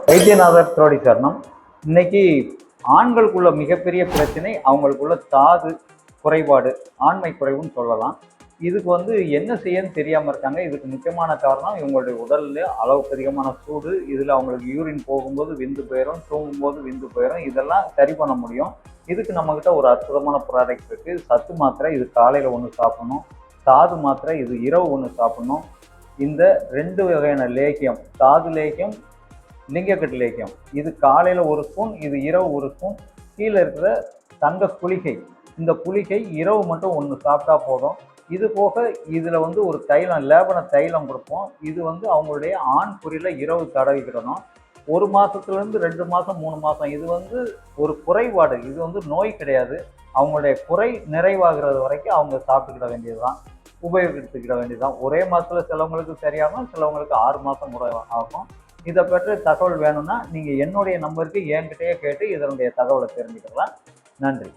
வைத்தியநாதர் தோடி சரணம். இன்னைக்கு ஆண்களுக்குள்ள மிகப்பெரிய பிரச்சனை அவங்களுக்குள்ள தாது குறைபாடு, ஆண்மை குறைவுன்னு சொல்லலாம். இதுக்கு என்ன செய்யன்னு தெரியாமல் இருக்காங்க. இதுக்கு முக்கியமான காரணம் இவங்களுடைய உடல்ல அளவுக்கு அதிகமான சூடு. இதில் அவங்களுக்கு யூரின் போகும்போது விந்து போயிடும், தூங்கும்போது விந்து போயிடும். இதெல்லாம் சரி பண்ண முடியும். இதுக்கு நம்மக்கிட்ட ஒரு அற்புதமான ப்ராடக்ட் இருக்குது. சத்து மாத்திரை, இது காலையில் ஒன்று சாப்பிடணும். தாது மாத்திரை, இது இரவு ஒன்று சாப்பிடணும். இந்த 2 வகையான லேகியம், தாது லேகியம், லிங்கக்கட்டு லேகியம், இது காலையில் 1 ஸ்பூன், இது இரவு 1 ஸ்பூன். கீழே இருக்கிற தங்க குளிகை, இந்த குளிகை இரவு மட்டும் 1 சாப்பிட்டா போதும். இது போக இதில் ஒரு தைலம், லேபன தைலம் கொடுப்போம். இது அவங்களுடைய ஆண் குறியில் இரவு தடவிக்கிடணும். 1 மாதத்துலேருந்து 2 மாதம் 3 மாதம். இது ஒரு குறைபாடு, இது நோய் கிடையாது. அவங்களுடைய குறை நிறைவாகிறது வரைக்கும் அவங்க சாப்பிட்டுக்கிட வேண்டியது தான், உபயோகித்துக்கிட வேண்டியது தான். ஒரே மாதத்தில் சிலவங்களுக்கு சரியாகும், சிலவங்களுக்கு 6 மாதம் கூட ஆகும். இதை பற்றி தகவல் வேணும்னா நீங்கள் என்னுடைய நம்பருக்கு என்கிட்டயே கேட்டு இதனுடைய தகவலை தெரிஞ்சுக்கலாம். நன்றி.